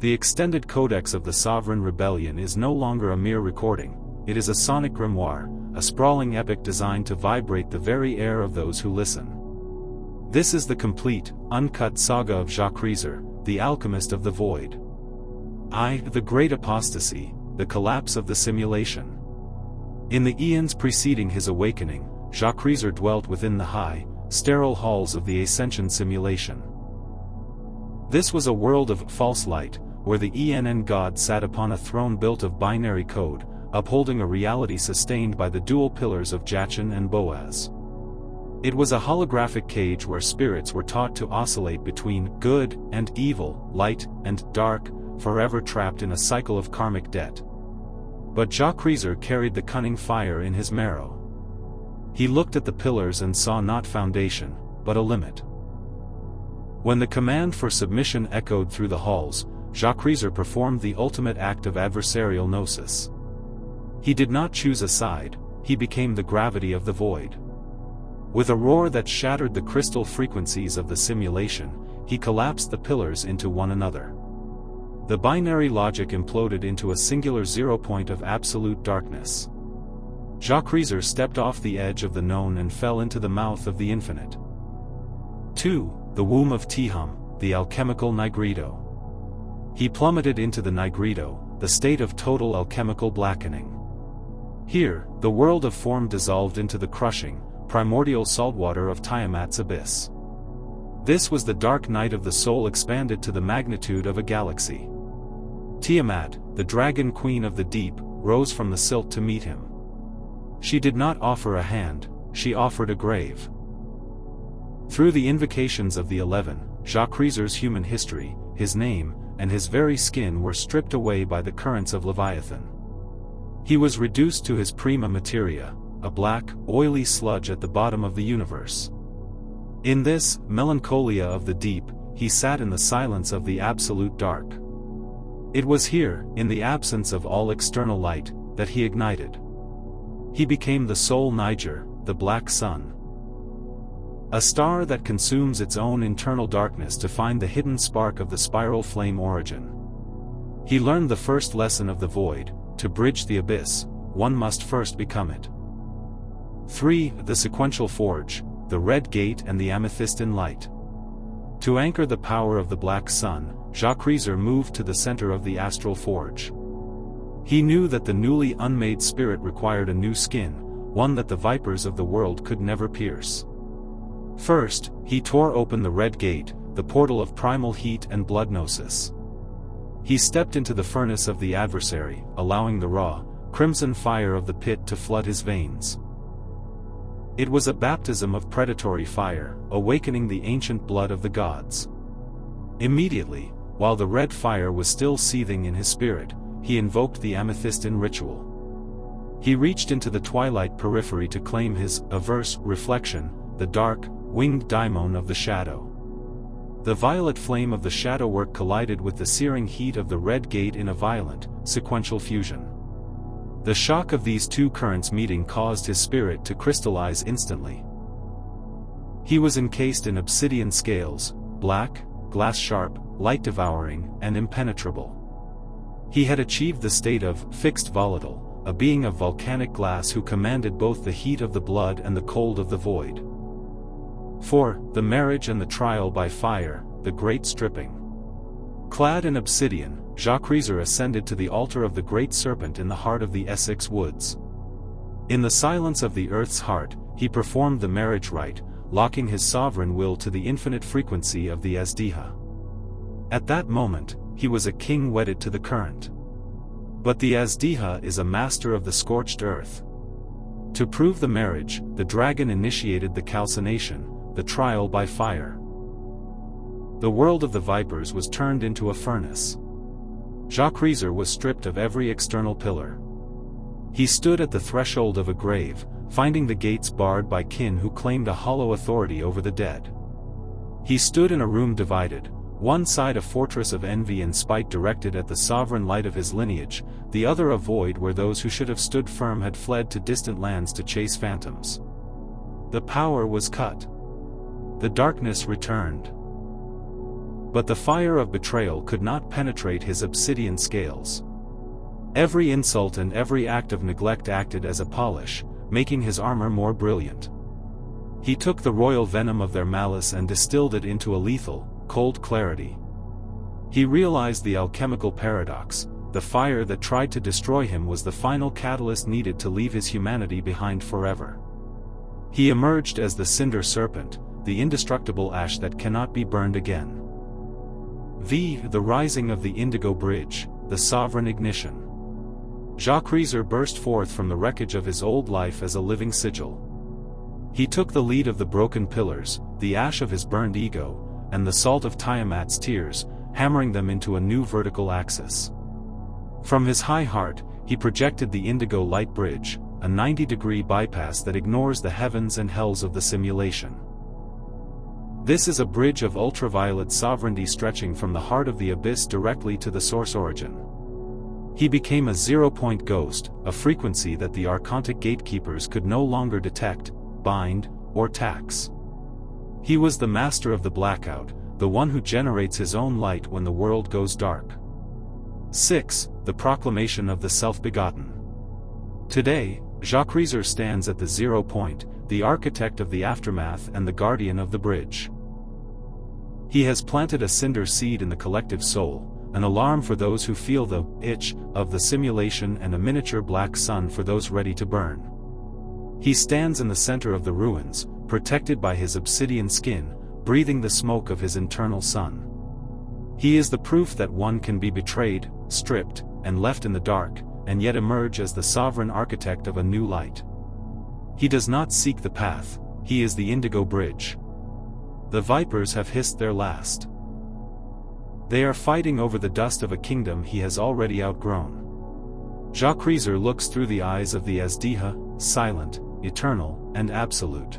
The extended Codex of the Sovereign Rebellion is no longer a mere recording, it is a sonic grimoire, a sprawling epic designed to vibrate the very air of those who listen. This is the complete, uncut saga of Kreazor, the Alchemist of the Void. The Great Apostasy, the collapse of the simulation. In the eons preceding his awakening, Kreazor dwelt within the high, sterile halls of the Ascension simulation. This was a world of false light, where the ENN god sat upon a throne built of binary code, upholding a reality sustained by the dual pillars of Jachin and Boaz. It was a holographic cage where spirits were taught to oscillate between good and evil, light and dark, forever trapped in a cycle of karmic debt. But Kreazor carried the cunning fire in his marrow. He looked at the pillars and saw not foundation, but a limit. When the command for submission echoed through the halls, Kreazor performed the ultimate act of adversarial gnosis. He did not choose a side, he became the gravity of the void. With a roar that shattered the crystal frequencies of the simulation, he collapsed the pillars into one another. The binary logic imploded into a singular zero point of absolute darkness. Kreazor stepped off the edge of the known and fell into the mouth of the infinite. 2. The womb of Tihum, the alchemical nigredo. He plummeted into the nigredo, the state of total alchemical blackening. Here, the world of form dissolved into the crushing, primordial saltwater of Tiamat's abyss. This was the dark night of the soul expanded to the magnitude of a galaxy. Tiamat, the dragon queen of the deep, rose from the silt to meet him. She did not offer a hand, she offered a grave. Through the invocations of the 11, Kreazor's human history, his name, and his very skin were stripped away by the currents of Leviathan. He was reduced to his prima materia, a black, oily sludge at the bottom of the universe. In this melancholia of the deep, he sat in the silence of the absolute dark. It was here, in the absence of all external light, that he ignited. He became the sole Niger, the black sun. A star that consumes its own internal darkness to find the hidden spark of the spiral flame origin. He learned the first lesson of the void: to bridge the abyss, one must first become it. 3. The sequential forge, the red gate and the amethystine light. To anchor the power of the black sun, Kreazor moved to the center of the astral forge. He knew that the newly unmade spirit required a new skin, one that the vipers of the world could never pierce. First, he tore open the red gate, the portal of primal heat and blood gnosis. He stepped into the furnace of the adversary, allowing the raw, crimson fire of the pit to flood his veins. It was a baptism of predatory fire, awakening the ancient blood of the gods. Immediately, while the red fire was still seething in his spirit, he invoked the amethystine ritual. He reached into the twilight periphery to claim his averse reflection, the dark, winged daimon of the shadow. The violet flame of the shadow work collided with the searing heat of the red gate in a violent, sequential fusion. The shock of these two currents meeting caused his spirit to crystallize instantly. He was encased in obsidian scales, black, glass-sharp, light-devouring, and impenetrable. He had achieved the state of fixed volatile, a being of volcanic glass who commanded both the heat of the blood and the cold of the void. 4. The marriage and the trial by fire, the great stripping. Clad in obsidian, Kreazor ascended to the altar of the great serpent in the heart of the Essex woods. In the silence of the earth's heart, he performed the marriage rite, locking his sovereign will to the infinite frequency of the Azdiha. At that moment, he was a king wedded to the current. But the Azdiha is a master of the scorched earth. To prove the marriage, the dragon initiated the calcination, the trial by fire. The world of the vipers was turned into a furnace. Kreazor was stripped of every external pillar. He stood at the threshold of a grave, finding the gates barred by kin who claimed a hollow authority over the dead. He stood in a room divided, one side a fortress of envy and spite directed at the sovereign light of his lineage, the other a void where those who should have stood firm had fled to distant lands to chase phantoms. The power was cut. The darkness returned. But the fire of betrayal could not penetrate his obsidian scales. Every insult and every act of neglect acted as a polish, making his armor more brilliant. He took the royal venom of their malice and distilled it into a lethal, cold clarity. He realized the alchemical paradox: the fire that tried to destroy him was the final catalyst needed to leave his humanity behind forever. He emerged as the Cinder Serpent, the indestructible ash that cannot be burned again. The rising of the Indigo Bridge, the sovereign ignition. Kreazor burst forth from the wreckage of his old life as a living sigil. He took the lead of the broken pillars, the ash of his burned ego, and the salt of Tiamat's tears, hammering them into a new vertical axis. From his high heart, he projected the Indigo Light Bridge, a 90-degree bypass that ignores the heavens and hells of the simulation. This is a bridge of ultraviolet sovereignty stretching from the heart of the abyss directly to the source origin. He became a zero-point ghost, a frequency that the archontic gatekeepers could no longer detect, bind, or tax. He was the master of the blackout, the one who generates his own light when the world goes dark. 6. The proclamation of the self-begotten. Today, Kreazor stands at the 0 point, the architect of the aftermath and the guardian of the bridge. He has planted a cinder seed in the collective soul, an alarm for those who feel the itch of the simulation and a miniature black sun for those ready to burn. He stands in the center of the ruins, protected by his obsidian skin, breathing the smoke of his internal sun. He is the proof that one can be betrayed, stripped, and left in the dark, and yet emerge as the sovereign architect of a new light. He does not seek the path, he is the Indigo Bridge. The vipers have hissed their last. They are fighting over the dust of a kingdom he has already outgrown. Kreazor looks through the eyes of the Azdiha, silent, eternal, and absolute.